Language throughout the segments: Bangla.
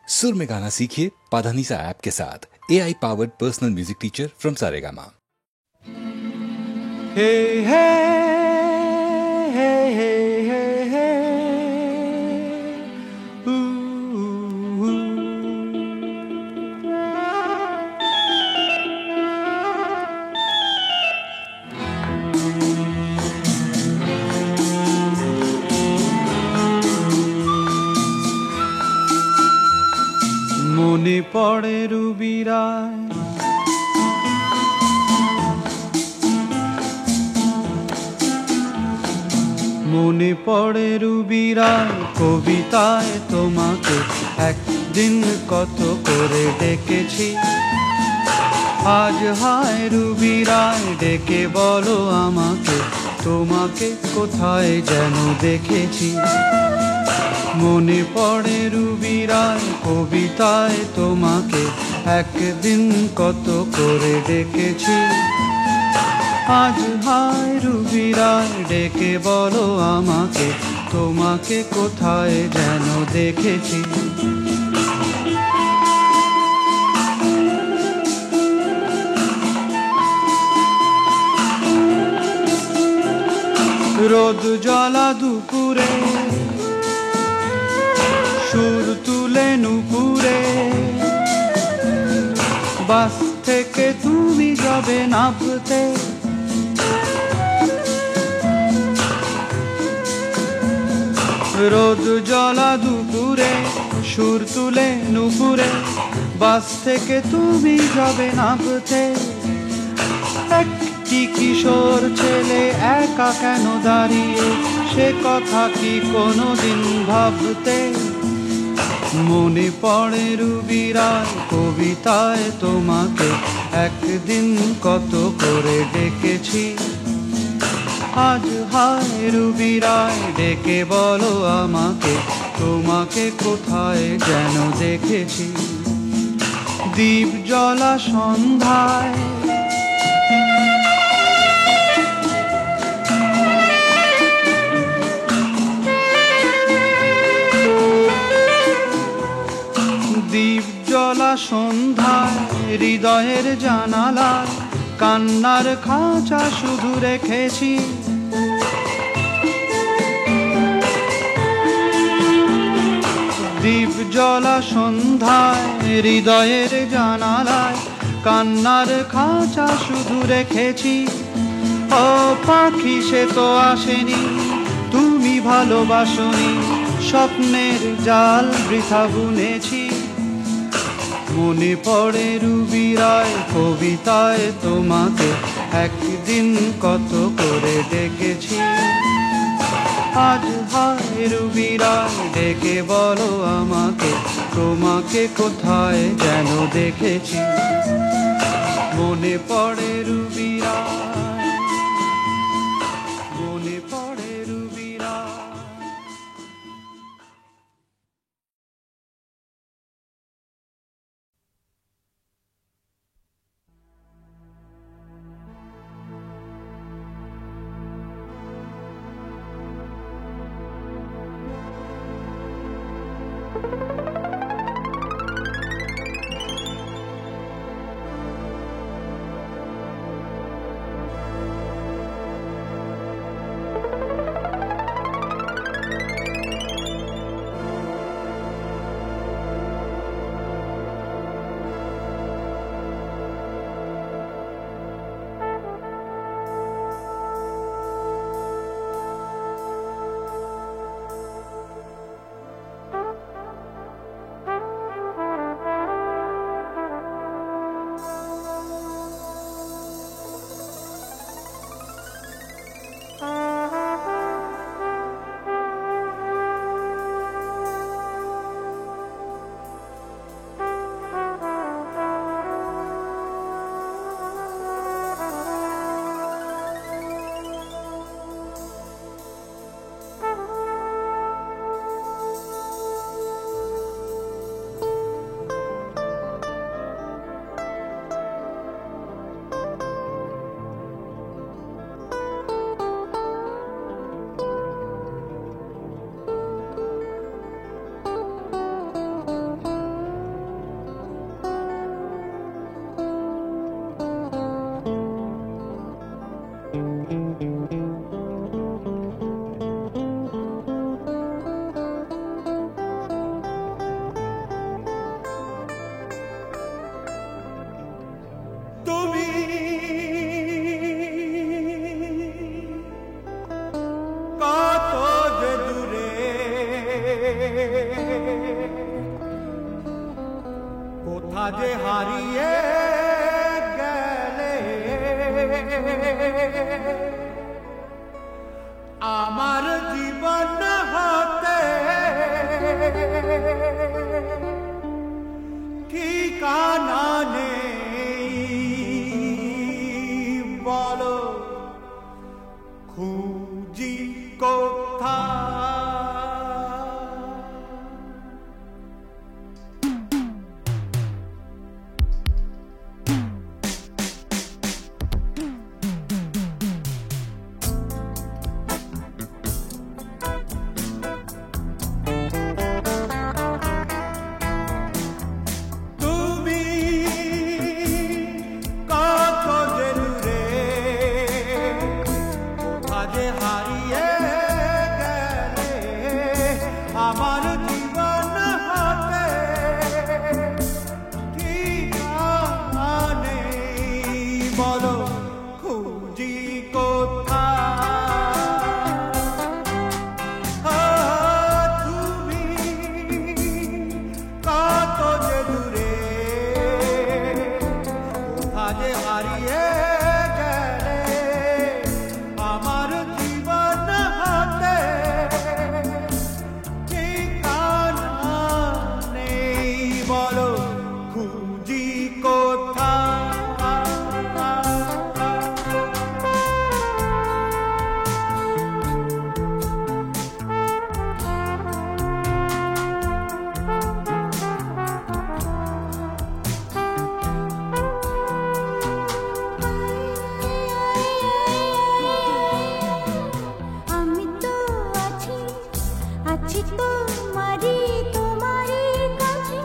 सुर में गाना सीखिए पाधानीसा ऐप के साथ। AI powered personal music teacher from Saregama. Hey, hey, hey, hey, hey, hey. Ooh, ooh. মনে পড়ে রুবিরায় মনে পড়ে রুবিরায় কবিতায় তোমাকে একদিন কত করে ডেকেছি। আজ হায় রুবিরায় ডেকে বলো আমাকে, তোমাকে কোথায় যেন দেখেছি। মনে পড়ে রুবিরায় কবিতায় তোমাকে একদিন কত করে ডেকেছি। আজ হায় রুবিরায় ডেকে বলো আমাকে, তোমাকে কোথায় যেন দেখেছি। রোদ জ্বলা দুপুরে সুর তুলে নুপুরে, বাস থেকে তুমি যাবে নামতে। রোদ জ্বলা দুপুরে সুর তুলে নুপুরে, বাস থেকে তুমি যাবে নামতে। একটি কিশোর ছেলে একা কেন দাঁড়িয়ে, সে কথা কি কোনোদিন ভাবতে। মনে পড়ে রুবিরায় কবিতায় তোমাকে একদিন কত করে ডেকেছি। আজ হায় রুবিরায় ডেকে বলো আমাকে, তোমাকে কোথায় যেন দেখেছি। দ্বীপ জ্বলা সন্ধ্যায় দ্বীপ জ্বলা সন্ধ্যায় হৃদয়ের জানালায় কান্নার খাঁচা শুধু রেখেছি। দ্বীপ জ্বলা সন্ধ্যায় হৃদয়ের জানালায় কান্নার খাঁচা শুধু রেখেছি। ও পাখি সে তো আসেনি, তুমি ভালোবাসনি, স্বপ্নের জাল বৃথা বুনেছি। মনে পড়ে রুবিরায় কবিতায় তোমাকে একদিন কত করে ডেকেছি। আজ হায় রুবিরায় ডেকে বলো আমাকে, তোমাকে কোথায় যেন দেখেছি। মনে পড়ে রুবিরায়, মনে পড়ে রুবিরায়। যে হারিয়ে গেলে আমার জীবন হতে ঠিকানা নেই বলো খুঁজি কোথায় আমার জীবন হতে ঠিকানা নেই বলো খুঁজি কোথায় তুমি কত যে দূরে কোথা যে হারিয়ে গেলে আমার জীবন হতে বলো খুঁজি কোথায় আমি তো আছি তোমারই তোমারই কাছে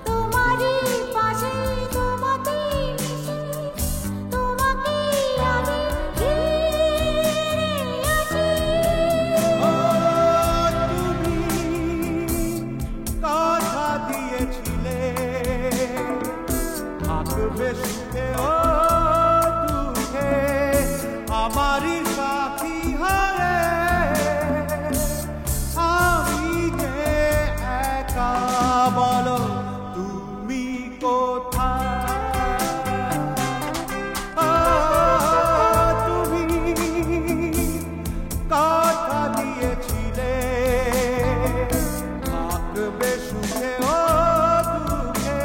তোমারই পাশে তোমাকে মিশে তোমাকে আমি ঘিরে আছি তুমি কথা দিয়েছিলে থাকবে সুখে ও দুঃখে আমারই সাথী হয়ে আমি যে একা বলো তুমি কোথায় তুমি কথা দিয়েছিলে থাকবে সুখে ও দুঃখে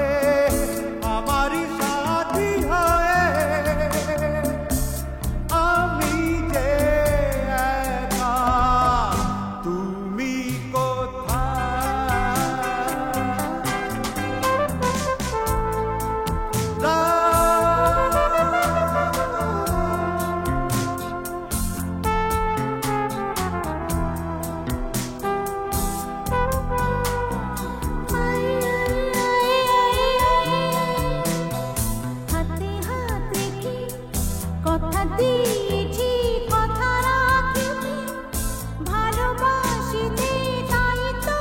আমারই সাথী হয়ে আমি যে একা তুমি হাতে হাত রেখে কথা দিয়েছি কথা রাখিনি ভালোবাসিতে তাই তো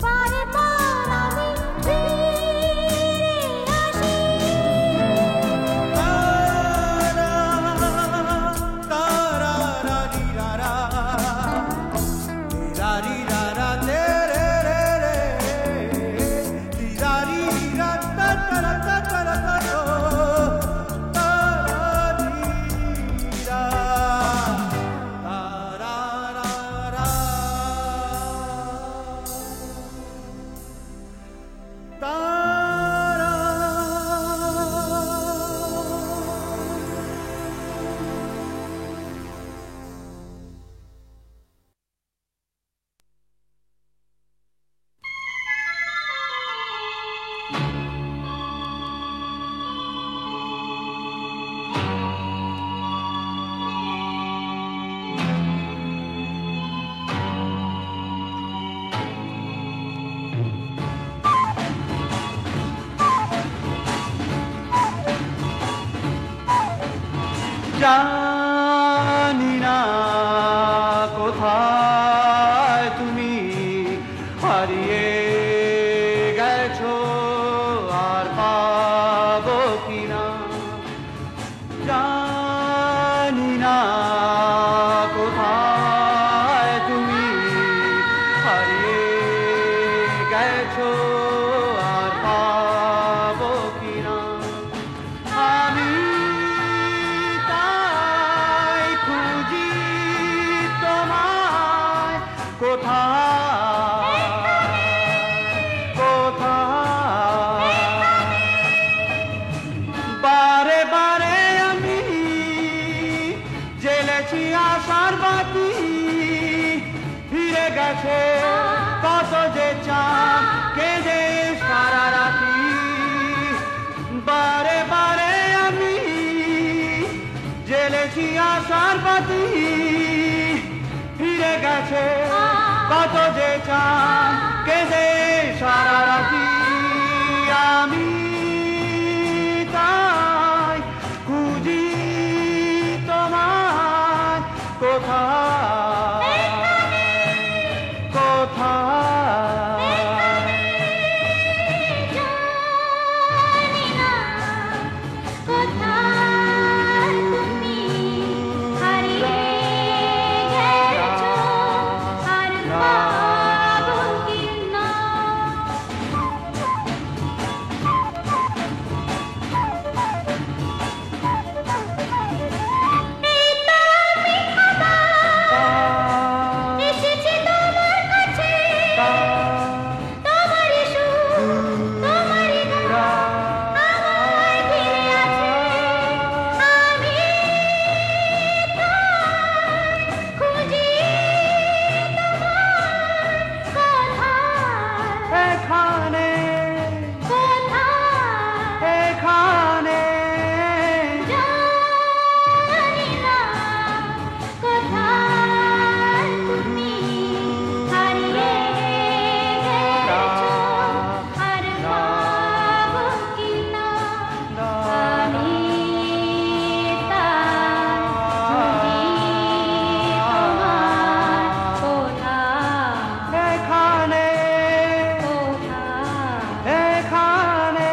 বারবার আমি ফিরে আসি জানি না কোথায় তুমি হারিয়ে গেছো আর পাবো কিনা জানি না কোথায় তুমি হারিয়ে গেছো আর দেখছি আশার বাতি ফিরে গেছে কত যে চাঁদ কেঁদে সারা রাতি আমি তাই খুঁজি তোমায় কোথায় কোথায় জানি না কোথায় তুমি হারিয়ে গেছো আর পাবো কি না এই তো আমি আবার এসেছি তোমার কাছে তোমারই সুর তোমারই গান আমায় ঘিরে আছে আমি তাই খুঁজি তোমায় কোথায় এখানে কোথায় এখানে জানি না কোথায় তুমি হারিয়ে গেছো আর পাবো কি না আমি তাই খুঁজি তোমায় কোথায় এখানে কোথায় এখানে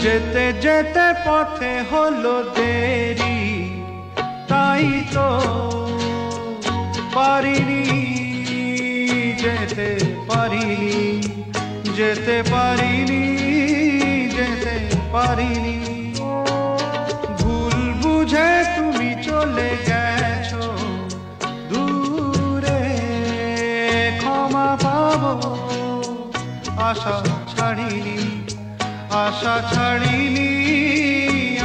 যেতে যেতে পথে হলো দেরি তাই তো পারিনি যেতে পারিনি যেতে পারিনি যেতে পারিনি ভুল বুঝে তুমি চলে গেছো দূরে ক্ষমা পাবো আশা ছাড়িনি আশা ছাড়িনি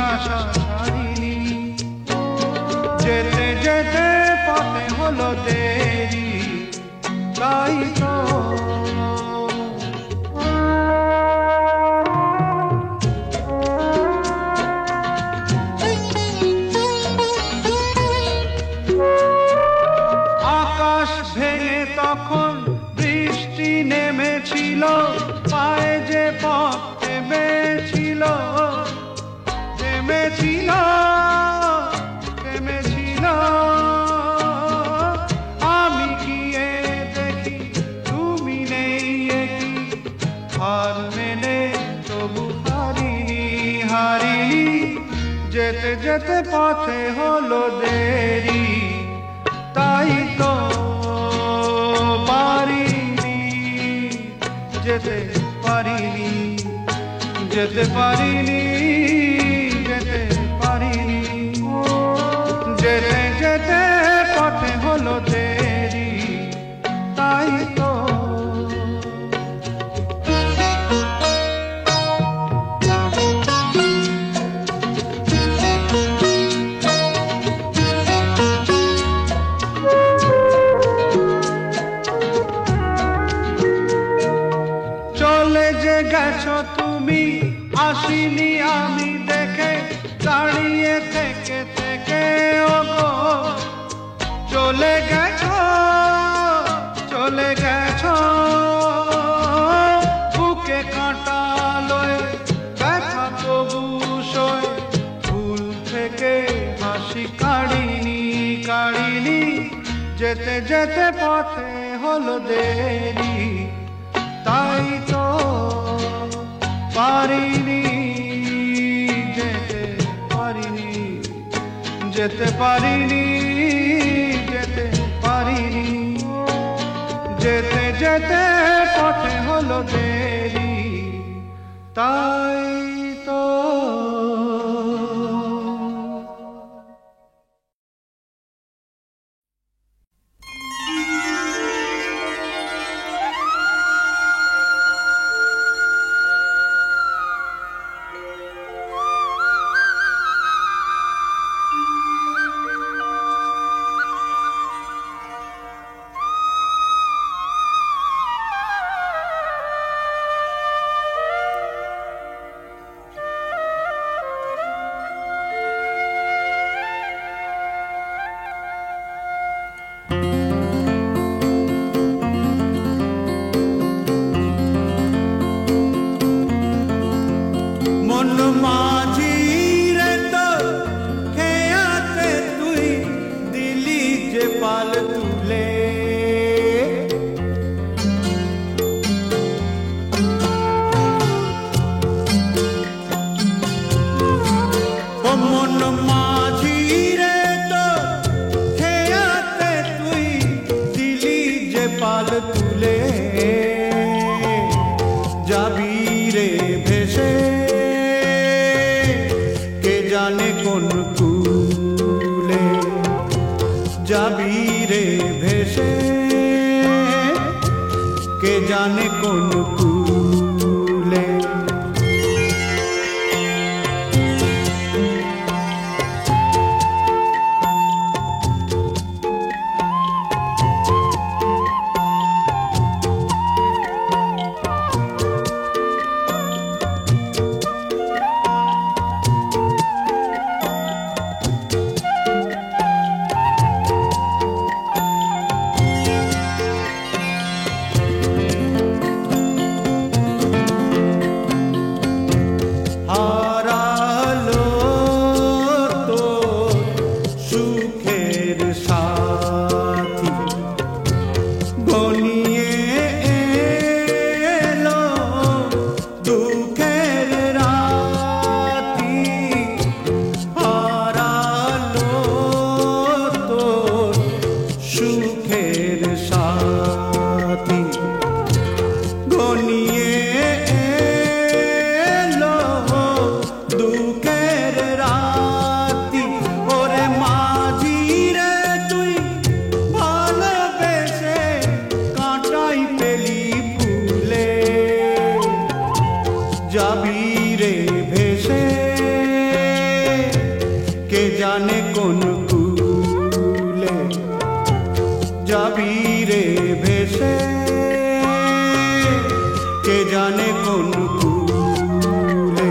আশা ছাড়িনি যেতে যেতে পথে হলো দেরি তাই তো আকাশ ভেঙে তখন বৃষ্টি নেমেছিল পায়ে যে পথ থেমেছিল থেমেছিল থেমেছিল আমি গিয়ে দেখি তুমি নেই একই হার মেনে তবু হারিনি হারিনি যেতে যেতে পথে হলো দেরি তাই তো পারিনি যেতে পারিনি যেতে পারিনি যেতে পারিনি যেতে যেতে পথে হলো দেরি তাই তো চলে যে গেছো তুমি আসিনি আমি দেখে দাঁড়িয়ে থেকে থেকে ওগো চলে গেছো চলে গেছো বুকে কাঁটা লয়ে ব্যথা তবু সয়ে ভুল থেকে হাসি কাড়িনি কাড়িনি যেতে যেতে পথে হলো দেরি তাই তো পারিনি যেতে পারিনি যেতে পারিনি যেতে পারিনি যেতে যেতে পথে হলো দেরি তাই তো তুলে যাবি রে ভেসে কে জানে কোন কুলে যাবি রে ভেসে কে জানে কোন কুলে যাবি রে ভেসে কে জানে কোন কুলে যাবি রে ভেসে কে জানে কোন কুলে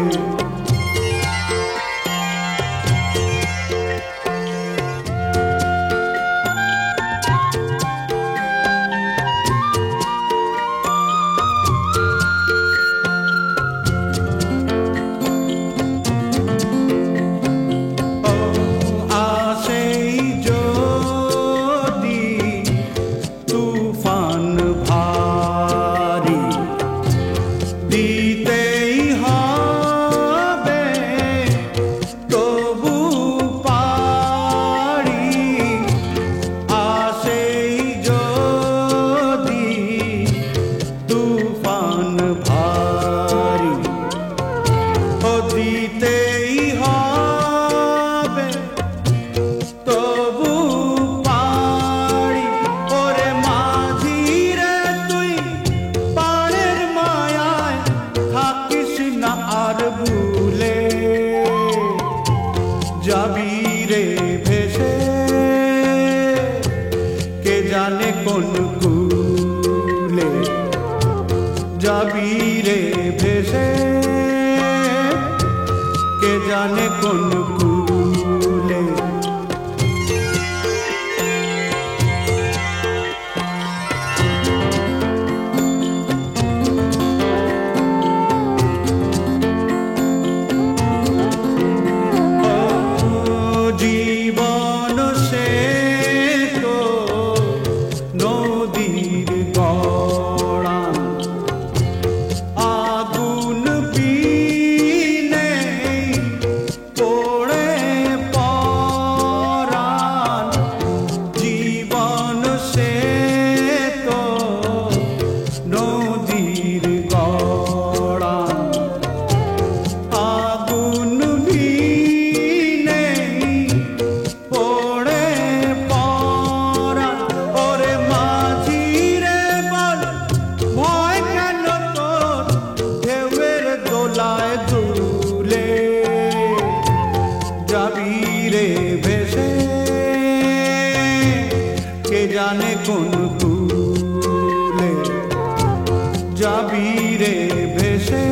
যাবি রে ভেসে কে জানে কোন কুলে যাবি রে ভেসে কে জানে কোন কুলে জীবন সে তো নদীর গড়া আগুন পিনে পড়ে পরাণ জীবন সে তো নদীর গড়া আগুন যাবি রে ভেসে কে জানে কোন কুলে যাবি রে ভেসে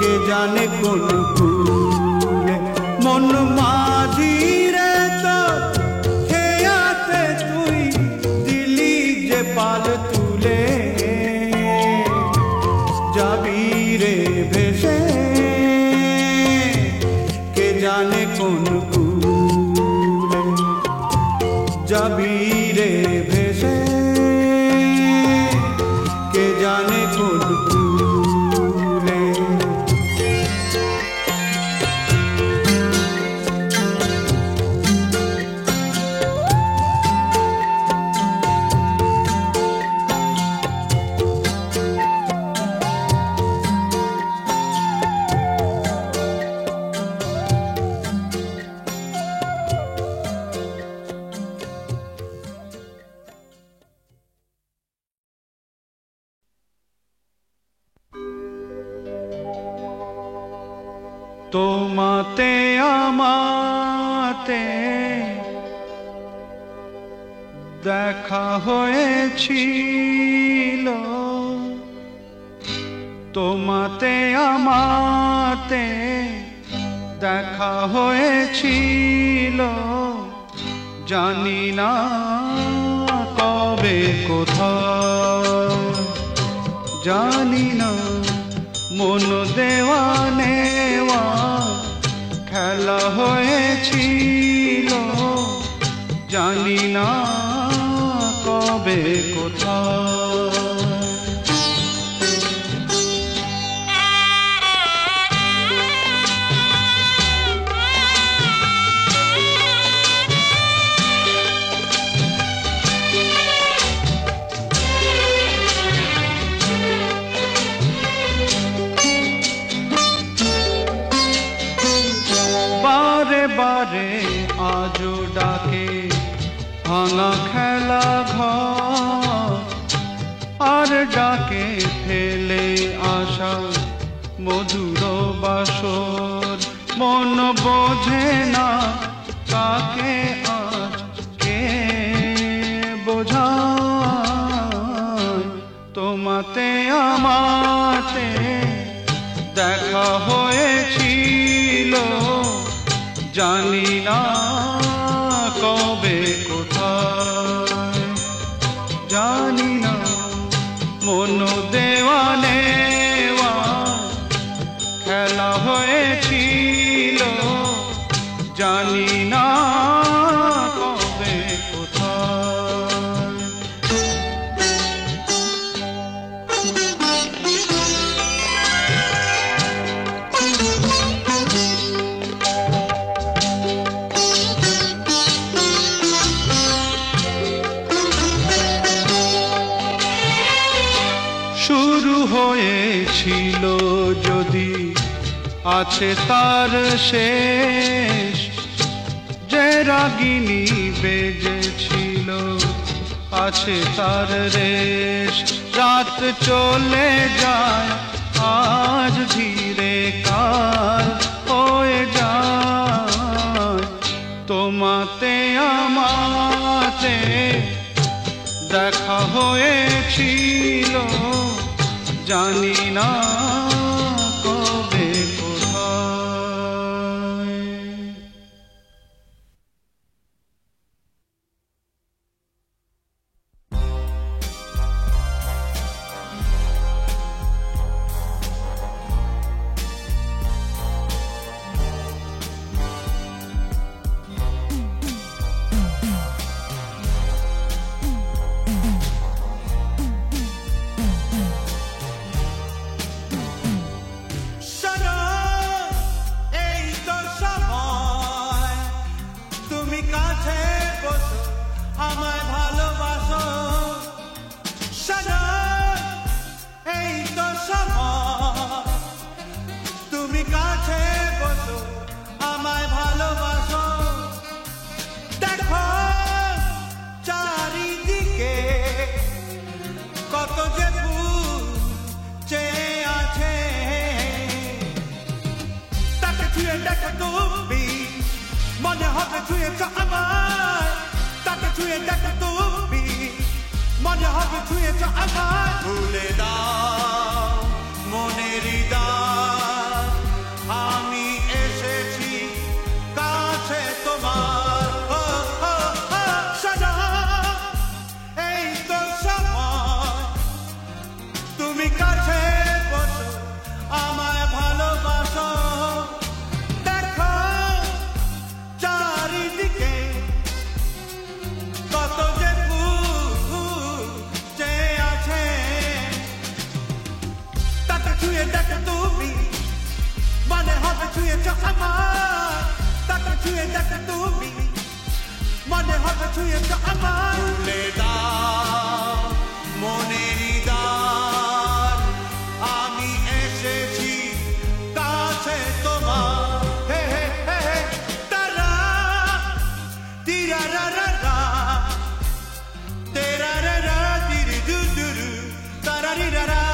কে জানে কোন কুলে মন মাঝি রে তো খেয়াতে তুই দিলি যে পাল তুলে যাবি রে ভেসে কে জানে কোন কুলে যাবি রে ভেসে কে জানে কোন কুলে তোমাতে আমাতে দেখা হয়েছিল, তোমাতে আমাতে দেখা হয়েছিল, জানি না কবে কোথায়, জানি না মন দেওয়া নেওয়া খেলা হয়েছিল, জানি না কবে কোথায়। বারে বারে আজও ডাকে ভাঙা খেলা ঘর, আর ডাকে ফেলে আসা মধুর বাসর, মন বোঝে না কাকে আজ কে বোঝায়, তোমাতে আমাতে দেখা হয়েছিল, জানি না কবে কোথায়, জানি না মন দেওয়া নেওয়া খেলা হয়েছিল, জানি না কবে কোথায়। শুরু হয়েছিল যদি আছে তার শেষ, যে রাগিনী বেজেছিল আছে তার রেশ, রাত চলে যায় আজ ধীরে কাল হয়ে যায়, তোমাতে আমাতে দেখা হয়েছিল, জানি না কবে কোথায়। মনে হবে ছুঁয়েছ আমায়, তাকে ছুঁয়ে দেখে তুমি, মনে হবে ছুঁয়েছ আমায়। ভুলে দাও মনের দ্বার, আমি এসেছি কাছে তোমার। সাজা এই তো সময়, তুমি কাছে বসো আমায় ভালোবাসো, দেখো চারিদিকে কত যে ফুল যে আছে, তাকে ছুঁয়ে দেখো তুমি, মনে হবে ছুঁয়েছ আমায়, তাকে ছুঁয়ে দেখো তুমি, মনে হবে ছুঁয়েছ আমায়। ভুলে দাও মনের দ্বার, আমি এসেছি কাছে তোমার। হে হে হে হে তারা তিরা রা রা রা, তেরা রা রা তিরি দু দু রু, তারা রি রা রা।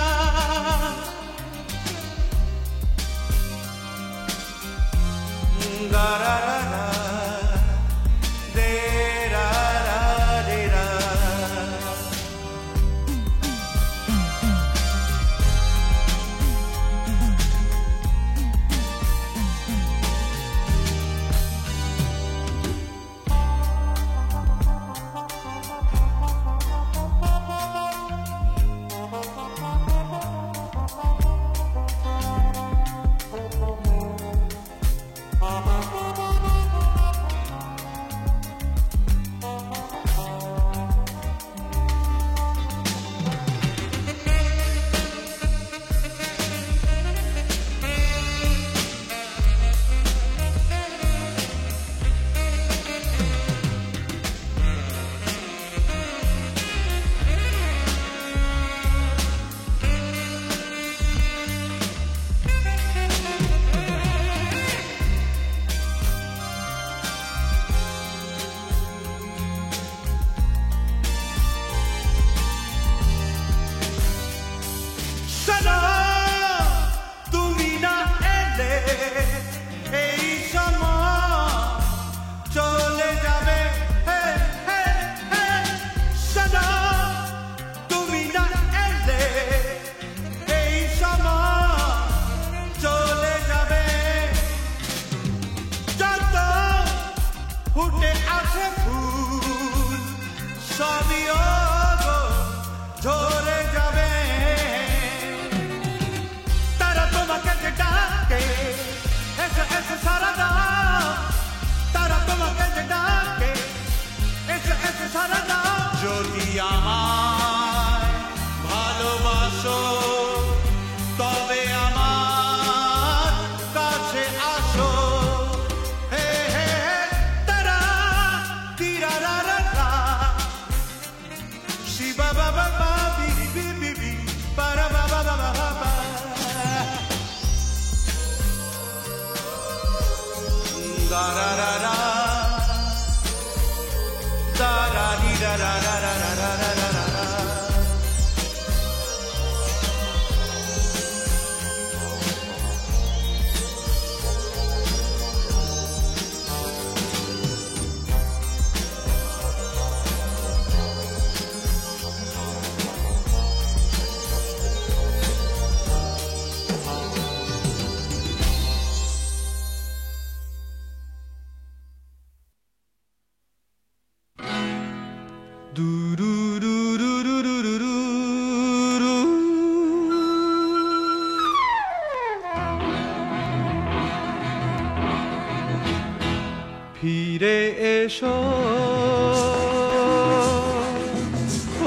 ফিরে এসো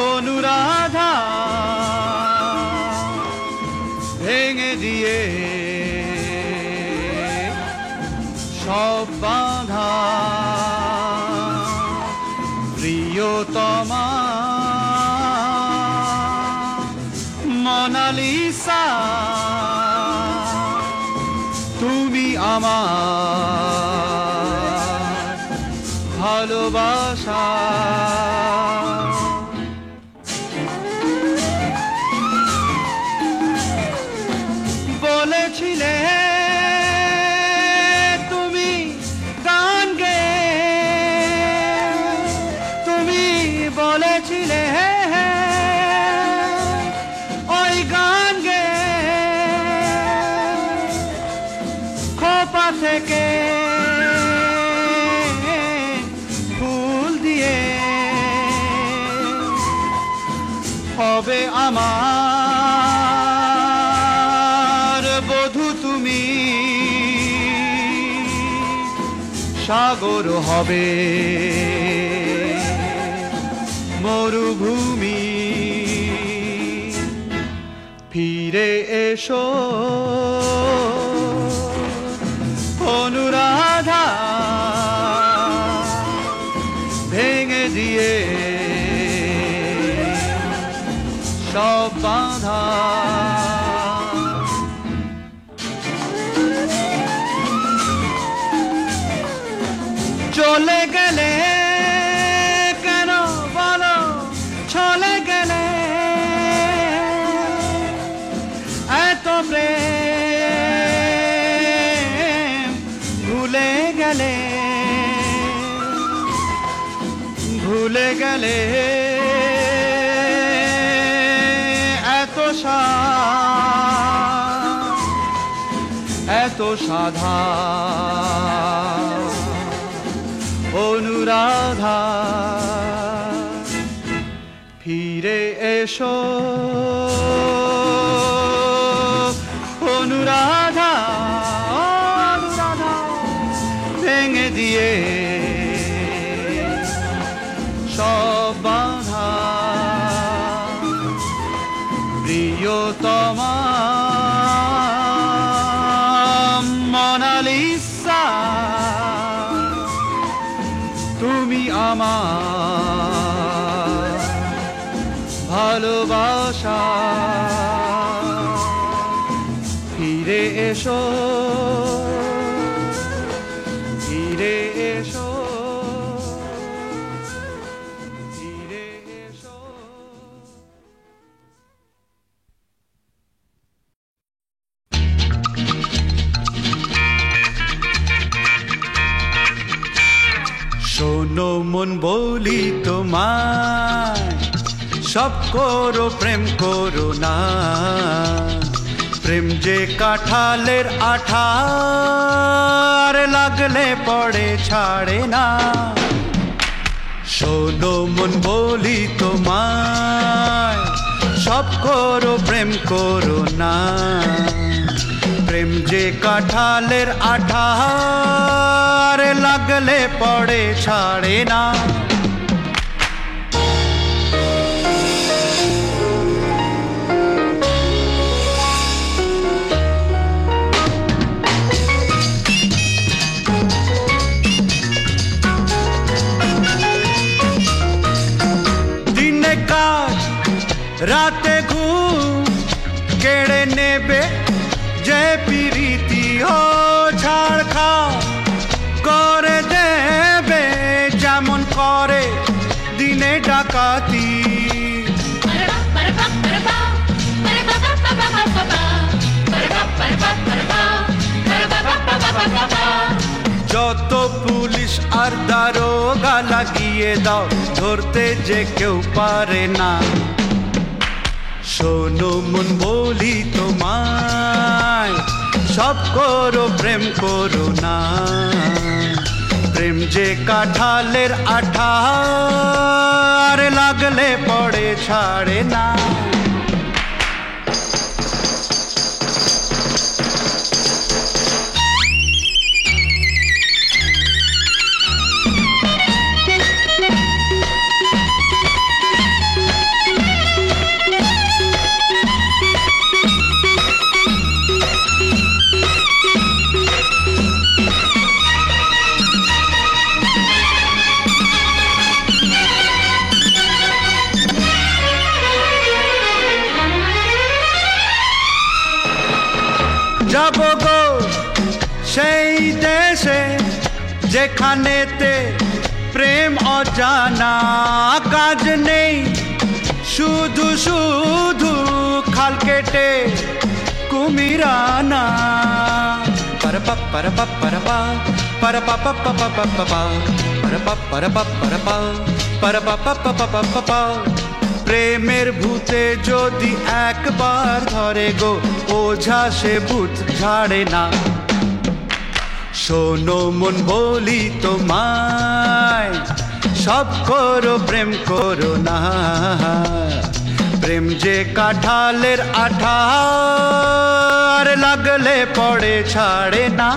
অনুরাধা ভেঙে দিয়ে সব বাঁধা প্রিয়তমা মোনালিসা তুমি আমার ভালোবাসা বলেছিলে তুমি গান গেয়ে তুমি বলেছিলে ওই গান গেয়ে খোপা থেকে ফুল দিয়ে হবে আমার বধূ তুমি সাগর হবে মরুভূমি ফিরে এসো অনুরাধা ভেঙে দিয়ে সব বাঁধা চলে গেলে কেন বলো চলে গেলে এত প্রেম ভুলে গেলে ভুলে গেলে এত সাধা অনুরাধা ফিরে এসো অনুরাধা অনুরাধা ভেঙে দিয়ে সব বাঁধা প্রিয়তমা মোনালিসা তুমি আমার ভালোবাসা ফিরে এসো ফিরে এসো ফিরে এসো শোনো মন বলি তোমায় সব করো প্রেম করো না প্রেম যে কাঁঠালের আঠার লাগলে পড়ে ছাড়ে না শোনো মন বলি তোমায় সব করো প্রেম করো না প্রেম যে কাঁঠালের আঠার লাগলে পড়ে ছাড়ে না দিনে কাজ রাতে ঘুম কেড়ে নেবে যে প্রীতি ও ছাড় খা করে দেবে যেমন করে দিনে ডাকাতি যত পুলিশ আর দারোগা লাগিয়ে দাও ধরতে যে কেউ পারে না শোনো মন বলি তোমায় সব করো প্রেম করো না প্রেম যে কাঁঠালের আঠার লাগলে পড়ে ছাড়ে না যেখানেতে প্রেম অজানা কাজ নেই শুধু শুধু খাল কেটে কুমিরানা পারপা পারপা পারপা পারপা পাপা পাপা পাপা পারপা পারপা পারপা পারপা পাপা পাপা প্রেমের ভূতে যদি একবার ধরে গো ওঝা সে ভূত ঝাড়ে না শোনো মন বলি তোমায় সব করো প্রেম করো না প্রেম যে কাঁঠালের আঠা আর লাগলে পড়ে ছাড়ে না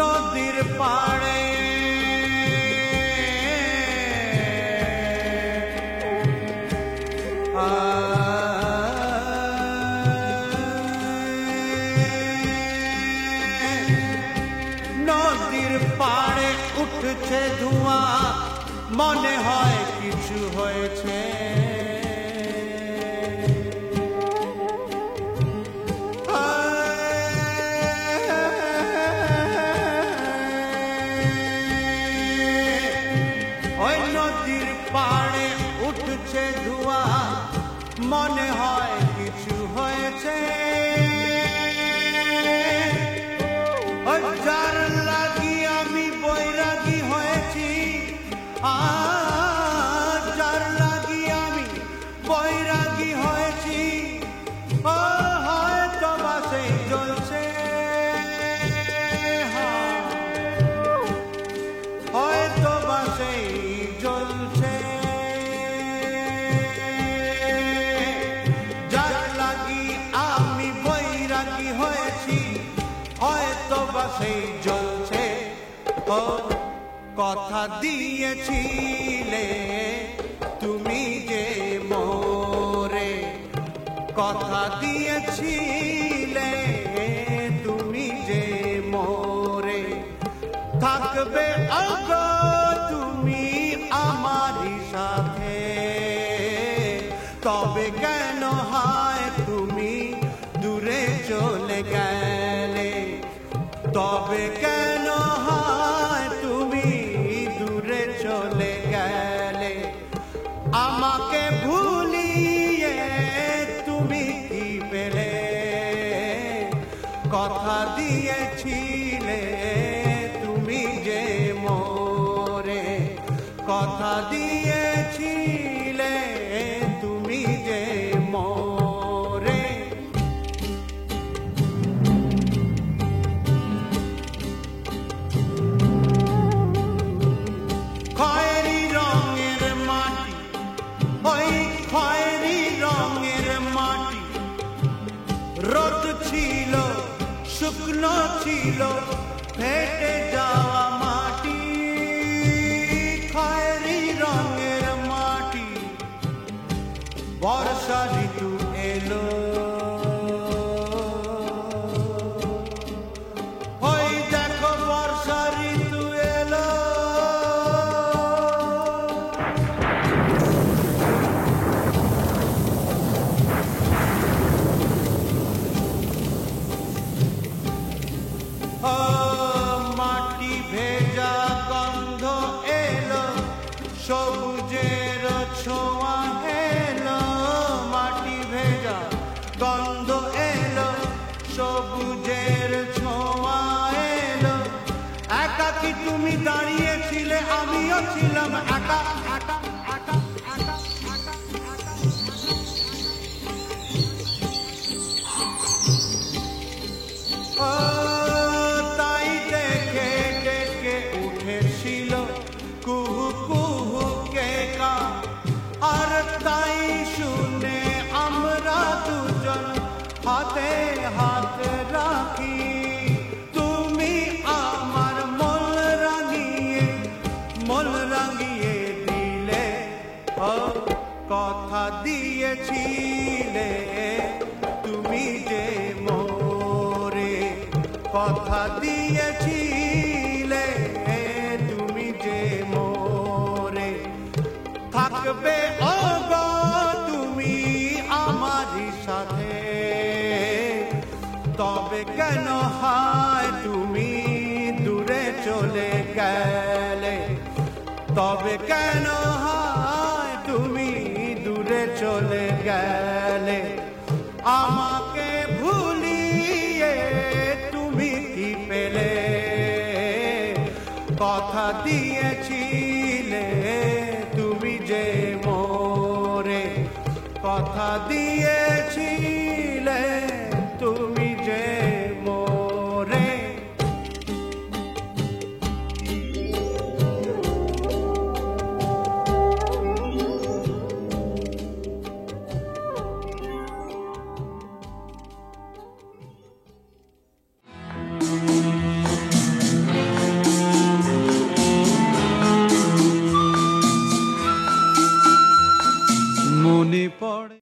নদীর পাড়ে নদীর পাড়ে উঠছে ধোঁয়া মনে হয় কিছু হয়েছে পাড়ে উঠছে ধোঁয়া মনে হয় কিছু হয়েছে যার লাগি আমি বৈরাগী হয়েছি যার লাগি আমি বৈরাগী হয়েছি হয়তো বাসে জ্বলছে হয়তো বাসে জ্বলছে যার লাগি আমি বৈরাগী হয়েছি হয়তো বাসে জ্বলছে কথা দিয়েছিলে তুমি যে মোরে কথা দিয়েছিলে তুমি যে মোরে থাকবে আগো তুমি আমারই সাথে তবে কেন হয় তুমি দূরে চলে গেলে তবে কেন হয় তুমি দূরে চলে গেলে আমাকে ভুলিয়ে তুমি কি পেলে কথা দিয়েছিলে তুমি যে মোরে কথা দিয়েছিলে তুমি যে মোরে খয়েরি রঙের মাটি ওই খয়েরি রঙের মাটি রোদ ছিল শুকনো ছিল ফেটে যাওয়া মাটি খয়েরি রঙের মাটি বর্ষা ঋতু এলো ওই দেখো বর্ষা ঋতু এলো মাটি ভেজা গন্ধ এলো সবুজের ছোঁয়া ছিলাম একা একা একা একা ও তাই ডেকে ডেকে উঠেছিল কুহু কুহু কেকা আর তাই শুনে আমরা দুজন হাতে হাত রাখি তুমি আমার মন রাঙিয়ে দিলে ও কথা দিয়েছিলে তুমি যে মোরে কথা দিয়েছিলে তুমি যে মোরে থাকবে ও গো তুমি আমারই সাথে তবে কেন হায় তুমি দূরে চলে গেলে তবে কেন হায় তুমি দূরে চলে গেলে আমাকে ভুলিয়ে তুমি কি পেলে কথা দিয়েছিলে তুমি যে মোরে কথা দিয়েছিলে তুমি যে মোরে মনে পড়ে